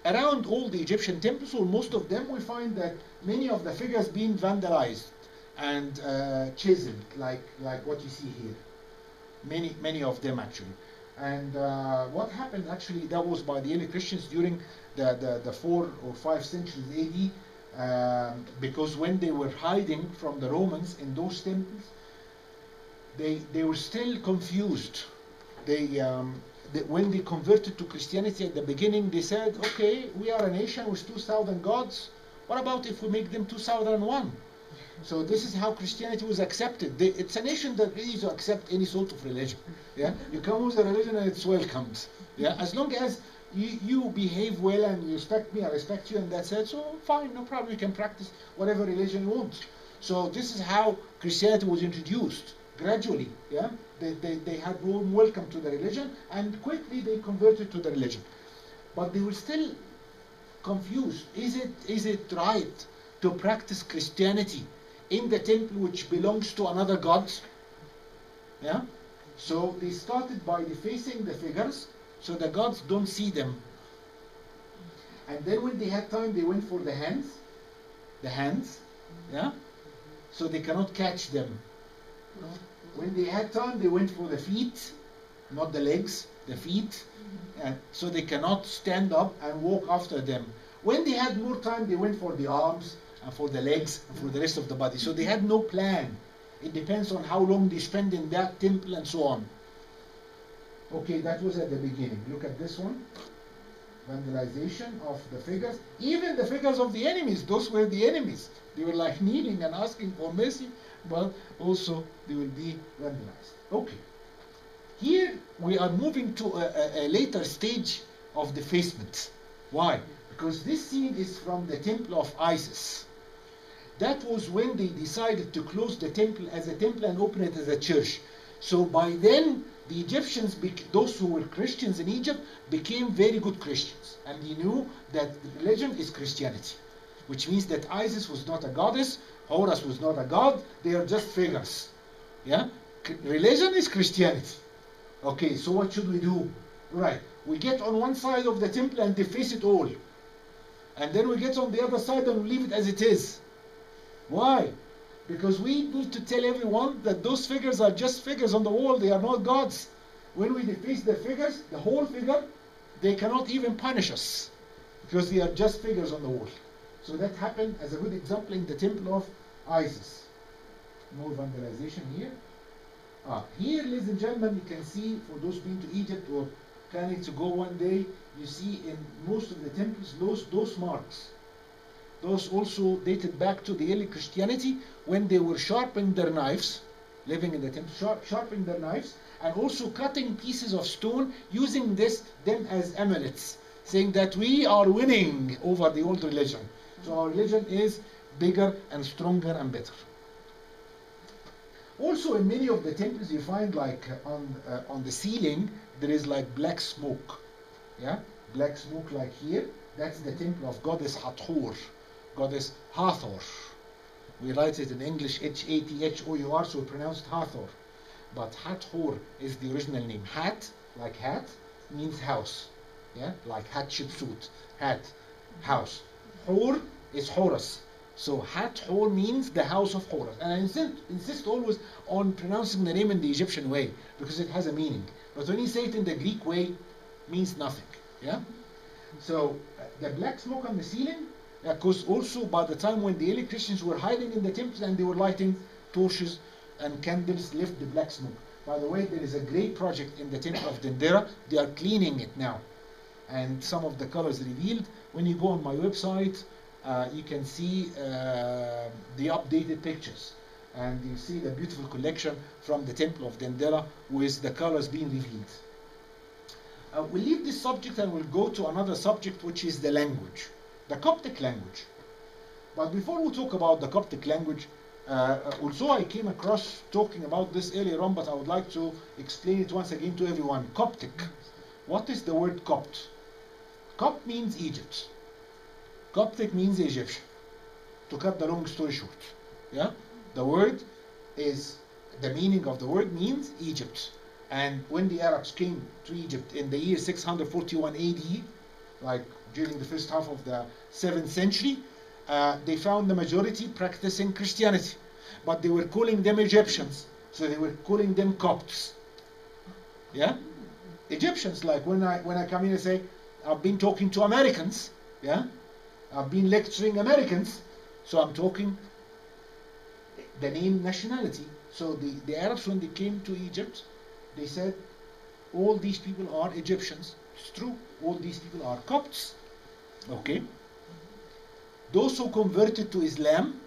Around all the Egyptian temples, or most of them, we find that many of the figures being vandalized and chiseled, like what you see here. Many of them actually. And what happened actually, that was by the early Christians during the 4 or 5 centuries AD, because when they were hiding from the Romans in those temples, they were still confused. When they converted to Christianity at the beginning, they said, okay, we are a nation with 2,000 gods. What about if we make them 2,001? So this is how Christianity was accepted. It's a nation that ready to accept any sort of religion. Yeah, you come with a religion and it's welcomed. Yeah, as long as you behave well and you respect me, I respect you, and that's it. So fine, no problem. You can practice whatever religion you want. So this is how Christianity was introduced gradually. Yeah, they had warm welcome to the religion, and quickly they converted to the religion. But they were still confused. Is it right to practice Christianity in the temple which belongs to another god? Yeah. So they started by defacing the figures so the gods don't see them. And then when they had time, they went for the hands. Yeah. So they cannot catch them. When they had time, they went for the feet, not the legs, the feet, and so they cannot stand up and walk after them. When they had more time, they went for the arms and for the legs and for the rest of the body. So they had no plan. It depends on how long they spend in that temple and so on. Okay, that was at the beginning. Look at this one. Vandalization of the figures. Even the figures of the enemies, those were the enemies. They were like kneeling and asking for mercy, but also they will be vandalized. Okay. Here we are moving to a later stage of defacement. Why? Because this scene is from the temple of Isis. That was when they decided to close the temple as a temple and open it as a church. So by then, the Egyptians, those who were Christians in Egypt, became very good Christians. And they knew that the religion is Christianity. Which means that Isis was not a goddess, Horus was not a god, they are just figures. Yeah? Religion is Christianity. Okay, so what should we do? Right, we get on one side of the temple and deface it all. And then we get on the other side and leave it as it is. Why? Because we need to tell everyone that those figures are just figures on the wall, they are not gods. When we deface the figures, the whole figure, they cannot even punish us. Because they are just figures on the wall. So that happened as a good example in the temple of Isis. More vandalization here. Here, ladies and gentlemen, you can see, for those been to Egypt or planning to go one day, you see in most of the temples those marks. Those also dated back to the early Christianity when they were sharpening their knives, living in the temple, sharpening their knives, and also cutting pieces of stone, using them as amulets, saying that we are winning over the old religion. So our religion is bigger and stronger and better. Also, in many of the temples, you find like on the ceiling there is like black smoke. Yeah, black smoke like here. That's the temple of goddess Hathor, goddess Hathor. We write it in English H-A-T-H-O-U-R, so we pronounce it Hathor. But Hathor is the original name. Hat, like hat, means house. Yeah, like Hatshepsut, hat, house. Hor is Horus. So Hathor means the house of Horus. And I insist always on pronouncing the name in the Egyptian way, because it has a meaning. But when you say it in the Greek way, it means nothing. Yeah? So the black smoke on the ceiling, because also by the time when the early Christians were hiding in the temples and they were lighting torches and candles, left the black smoke. By the way, there is a great project in the temple of Dendera. They are cleaning it now. And some of the colors revealed. When you go on my website, you can see the updated pictures. And you see the beautiful collection from the temple of Dendera with the colors being revealed. We'll leave this subject and we'll go to another subject, which is the language. The Coptic language. But before we talk about the Coptic language, also I came across talking about this earlier on, but I would like to explain it once again to everyone. Coptic. What is the word Copt? Copt means Egypt. Coptic means Egyptian. To cut the long story short. Yeah? The word is, the meaning of the word means Egypt. And when the Arabs came to Egypt in the year 641 AD, like during the first half of the 7th century, they found the majority practicing Christianity. But they were calling them Egyptians. So they were calling them Copts. Yeah? Egyptians, like when I come in and say, I've been talking to Americans. Yeah? I've been lecturing Americans. So I'm talking the name nationality. So the Arabs, when they came to Egypt, they said, all these people are Egyptians. It's true. All these people are Copts. Okay? Those who converted to Islam,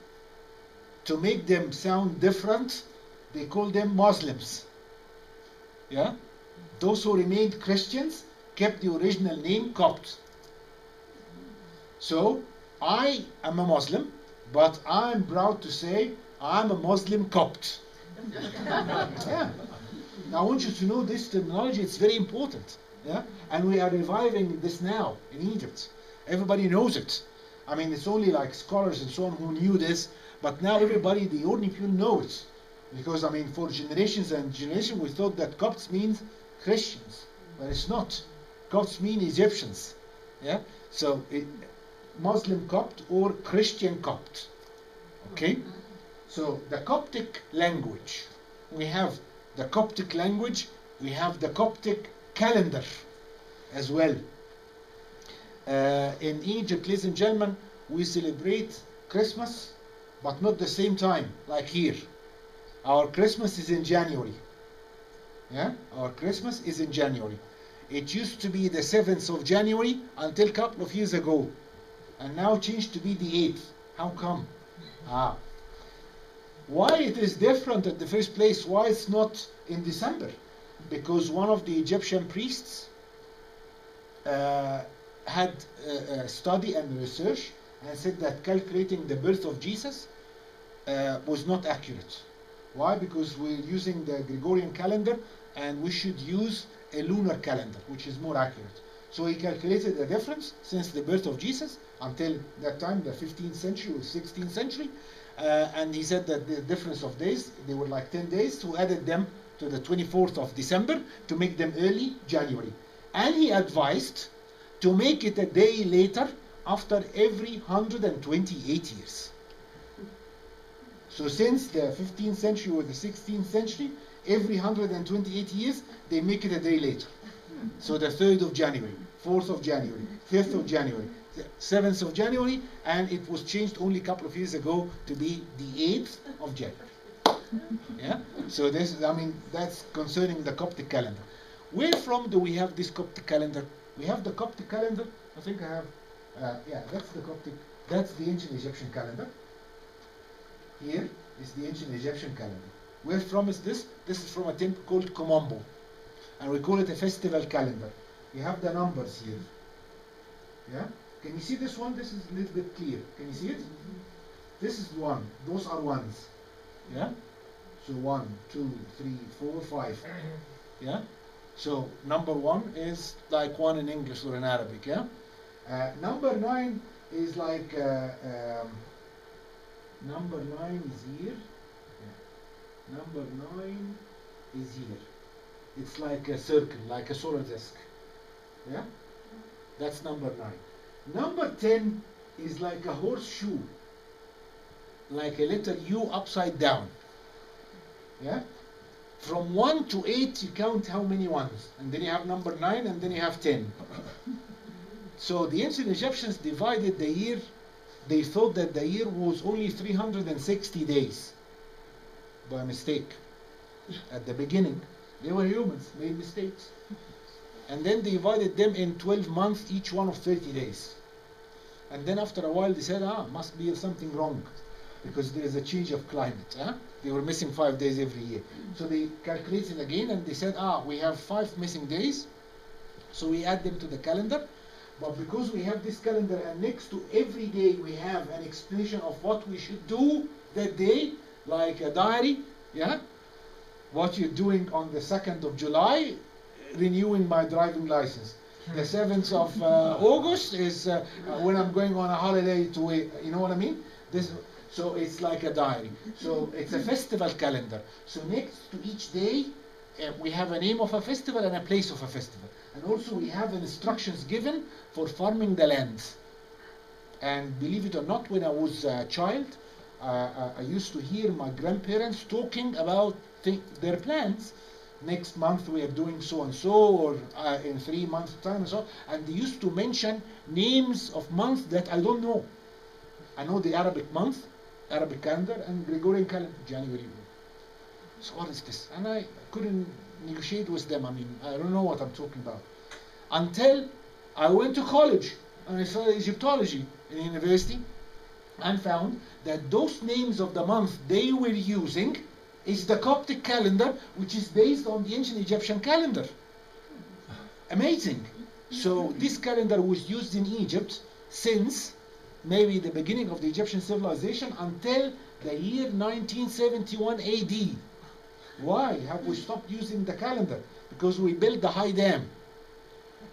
to make them sound different, they call them Muslims. Yeah? Those who remained Christians kept the original name Copt. So, I am a Muslim, but I'm proud to say I'm a Muslim Copt. Yeah. Now, I want you to know this terminology, it's very important. Yeah? And we are reviving this now in Egypt. Everybody knows it. I mean, it's only like scholars and so on who knew this, but now everybody, the ordinary people know it. Because, I mean, for generations and generations, we thought that Copts means Christians, but it's not. Copts mean Egyptians. Yeah? So, Muslim Copt or Christian Copt. Okay? So, the Coptic language. We have the Coptic language, we have the Coptic calendar as well. In Egypt, ladies and gentlemen, we celebrate Christmas, but not the same time, like here. Our Christmas is in January. Yeah? Our Christmas is in January. It used to be the 7th of January until a couple of years ago. And now changed to be the 8th. How come? Why it is different at the first place? Why it's not in December? Because one of the Egyptian priests had a study and research and said that calculating the birth of Jesus was not accurate. Why? Because we're using the Gregorian calendar and we should use a lunar calendar, which is more accurate. So he calculated the difference since the birth of Jesus until that time, the 15th century or 16th century, and he said that the difference of days, they were like 10 days, so added them to the 24th of December to make them early January. And he advised to make it a day later after every 128 years. So since the 15th century or the 16th century, every 128 years, they make it a day later. So the 3rd of January, 4th of January, 5th of January, 7th of January, and it was changed only a couple of years ago to be the 8th of January. Yeah? So this, I mean, that's concerning the Coptic calendar. Where from do we have this Coptic calendar? We have the Coptic calendar. I think I have, yeah, that's the Coptic, that's the ancient Egyptian calendar. Here is the ancient Egyptian calendar. Where from is this? This is from a temple called Komombo. And we call it a festival calendar. You have the numbers here. Yeah? Can you see this one? This is a little bit clear. Can you see it? This is 1. Those are ones. Yeah? So 1, 2, 3, 4, 5. Yeah? So number 1 is like 1 in English or in Arabic. Yeah? Number 9 is like number 9 is here. Yeah. Number 9 is here. It's like a circle, like a solar disk. Yeah? That's number 9. Number 10 is like a horseshoe. Like a little U upside down. Yeah? From 1 to 8 you count how many ones. And then you have number 9 and then you have 10. So the ancient Egyptians divided the year. They thought that the year was only 360 days. By mistake. At the beginning. They were humans, made mistakes. And then they divided them in 12 months, each one of 30 days. And then after a while they said, must be something wrong. Because there is a change of climate. They were missing 5 days every year. So they calculated again and they said, we have 5 missing days. So we add them to the calendar. But because we have this calendar and next to every day we have an explanation of what we should do that day, like a diary, yeah? What you're doing on the 2nd of July, renewing my driving license. The 7th of August is when I'm going on a holiday to, you know what I mean? So it's like a diary. So it's a festival calendar. So next to each day, we have a name of a festival and a place of a festival. And also we have instructions given for farming the land. And believe it or not, when I was a child, I used to hear my grandparents talking about their plans. Next month we are doing so and so, or in 3 months time and so on. And they used to mention names of months that I don't know. I know the Arabic month, Arabic calendar, and Gregorian calendar, January. So what is this? And I couldn't negotiate with them. I mean, I don't know what I'm talking about. Until I went to college and I studied Egyptology in university and found that those names of the month they were using is the Coptic calendar, which is based on the ancient Egyptian calendar. Amazing. So this calendar was used in Egypt since maybe the beginning of the Egyptian civilization until the year 1971 AD. Why have we stopped using the calendar? Because we built the high dam.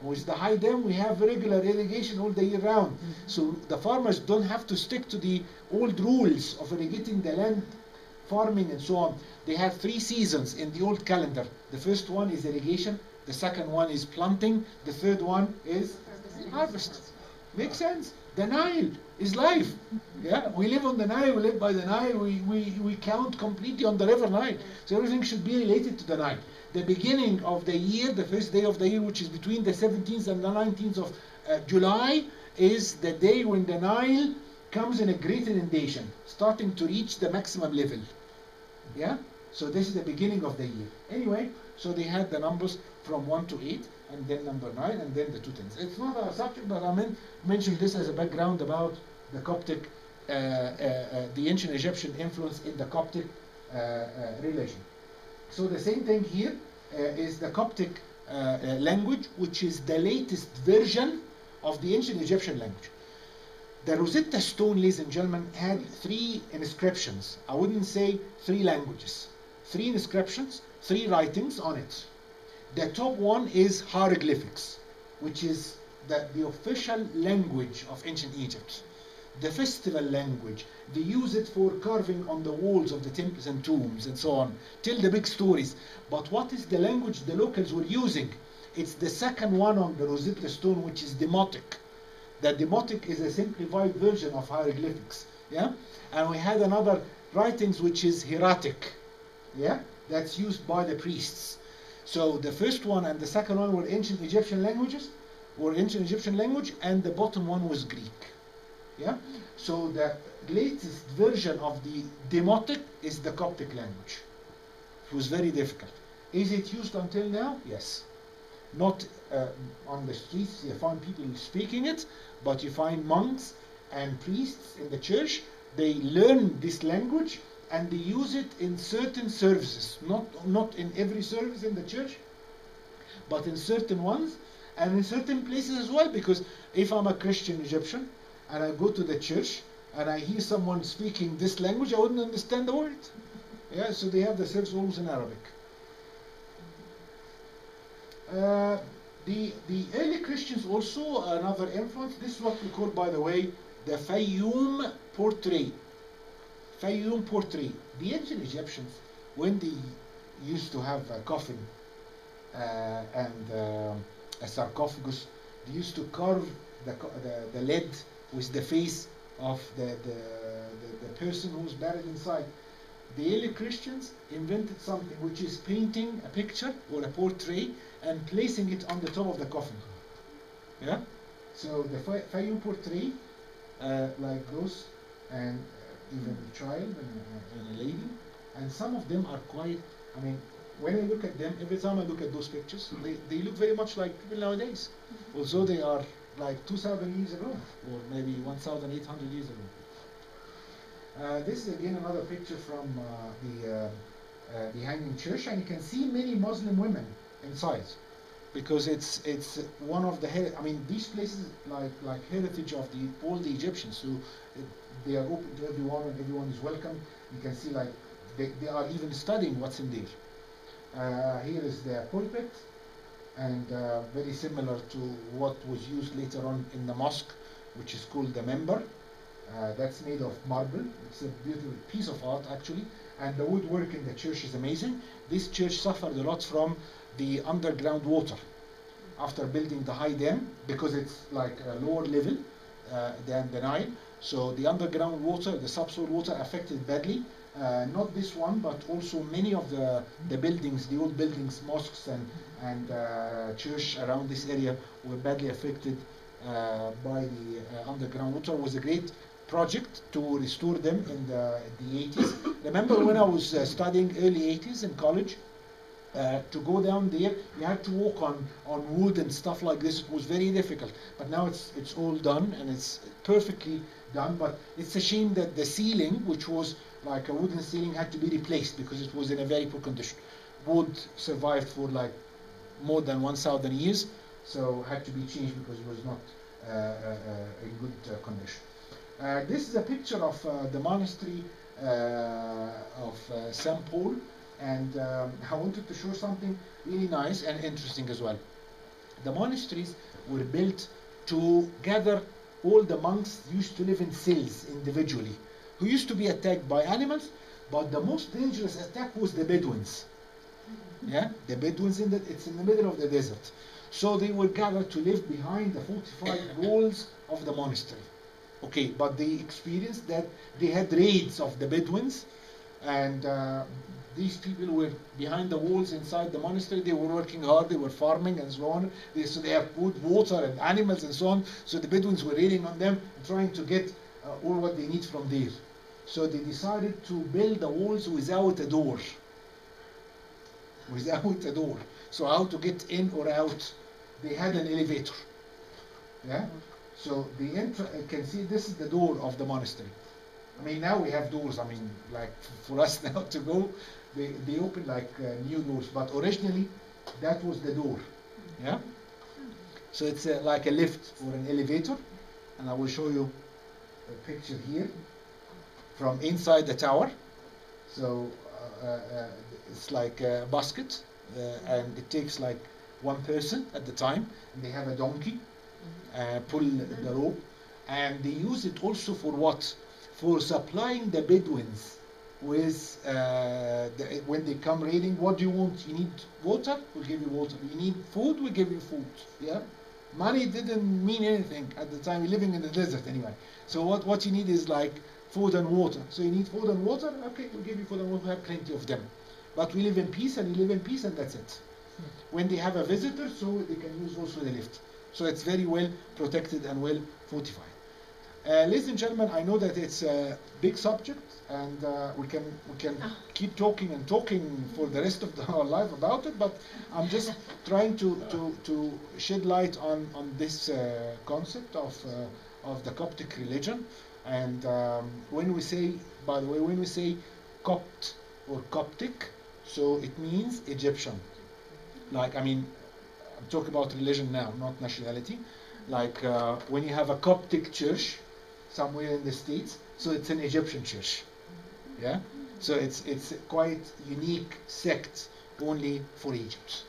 With the high dam, we have regular irrigation all the year round. So the farmers don't have to stick to the old rules of irrigating the land, farming and so on. They have 3 seasons in the old calendar. The first one is irrigation. The second one is planting. The third one is harvest. Makes sense? The Nile is life. Yeah, we live on the Nile, we live by the Nile, we count completely on the river Nile. So everything should be related to the Nile. The beginning of the year, the first day of the year, which is between the 17th and the 19th of July, is the day when the Nile comes in a great inundation, starting to reach the maximum level. Yeah? So this is the beginning of the year. Anyway, so they had the numbers from 1 to 8, and then number 9, and then the 2 tens. It's not our subject, but I mentioned this as a background about the Coptic, the ancient Egyptian influence in the Coptic relation. So the same thing here is the Coptic language, which is the latest version of the ancient Egyptian language. The Rosetta Stone, ladies and gentlemen, had 3 inscriptions. I wouldn't say 3 languages. 3 inscriptions, 3 writings on it. The top one is hieroglyphics, which is the official language of ancient Egypt. The festival language. They use it for carving on the walls of the temples and tombs and so on. Tell the big stories. But what is the language the locals were using? It's the second one on the Rosetta Stone, which is Demotic. The Demotic is a simplified version of hieroglyphics. Yeah? And we had another writings which is Hieratic. Yeah? That's used by the priests. So the first one and the second one were ancient Egyptian languages, and the bottom one was Greek. Yeah? So the latest version of the Demotic is the Coptic language. It was very difficult. Is it used until now? Yes. Not on the streets you find people speaking it, but you find monks and priests in the church. They learn this language and they use it in certain services, not in every service in the church, but in certain ones and in certain places as well. Because if I'm a Christian Egyptian and I go to the church and I hear someone speaking this language, I wouldn't understand the word. Yeah, so they have the service always in Arabic. The early Christians also, another influence, this is what we call, by the way, the Fayoum portrait. Fayoum portrait. The ancient Egyptians, when they used to have a coffin and a sarcophagus, they used to carve the lid with the face of the person who was buried inside. The early Christians invented something which is painting a picture or a portrait and placing it on the top of the coffin. Yeah? So the Fayoum portrait, like those, and even a child and a lady, and some of them are quite, I mean, when I look at them, every time I look at those pictures, they look very much like people nowadays, although they are like 2,000 years ago, or maybe 1,800 years ago. This is again another picture from the Hanging Church, and you can see many Muslim women inside, because it's one of the, I mean, these places like heritage of all the Egyptians, so they are open to everyone and everyone is welcome. You can see like they are even studying what's in there. Here is the pulpit, and very similar to what was used later on in the mosque, which is called the member. That's made of marble. It's a beautiful piece of art actually, and the woodwork in the church is amazing. This church suffered a lot from the underground water. after building the high dam, because it's like a lower level than the Nile. So the underground water, the subsoil water affected badly. Not this one, but also many of the buildings, the old buildings, mosques and church around this area were badly affected by the underground water. It was a great project to restore them in the 80s. Remember when I was studying early 80s in college? To go down there, you had to walk on wood and stuff like this. It was very difficult. But now it's all done and it's perfectly done. But it's a shame that the ceiling, which was like a wooden ceiling, had to be replaced because it was in a very poor condition. Wood survived for like more than 1,000 years, so had to be changed because it was not in good condition. This is a picture of the monastery of St. Paul. And I wanted to show something really nice and interesting as well. The monasteries were built to gather all the monks used to live in cells individually, who used to be attacked by animals, but the most dangerous attack was the Bedouins. Yeah, the Bedouins, it's in the middle of the desert. So they were gathered to live behind the fortified walls of the monastery. Okay, but they experienced that they had raids of the Bedouins, and these people were behind the walls inside the monastery. They were working hard, they were farming and so on. So they have food, water, and animals and so on. So the Bedouins were raiding on them and trying to get all what they need from there. So they decided to build the walls without a door. Without a door. So how to get in or out? They had an elevator. Yeah. So the you can see this is the door of the monastery. I mean, now we have doors. I mean, like for us now to go, they open like new doors. But originally, that was the door. Yeah. So it's like a lift or an elevator, and I will show you a picture here from inside the tower. So it's like a basket, and it takes like one person at the time. And they have a donkey, pull the rope, and they use it also for what? For supplying the Bedouins with, when they come raiding, what do you want? You need water? We'll give you water. You need food? We'll give you food. Yeah? Money didn't mean anything at the time. You're living in the desert anyway. So what you need is like food and water. So you need food and water? Okay, we'll give you food and water. We have plenty of them. But we live in peace, and you live in peace, and that's it. When they have a visitor, so they can use also the lift. So it's very well protected and well fortified. Ladies and gentlemen, I know that it's a big subject, and we can keep talking and talking for the rest of our life about it. But I'm just trying to shed light on this concept of the Coptic religion. And when we say, by the way, when we say Copt or Coptic, so it means Egyptian. Like, I mean, I'm talking about religion now, not nationality. Like when you have a Coptic church somewhere in the States, so it's an Egyptian church. Yeah? So it's quite unique sect only for Egypt.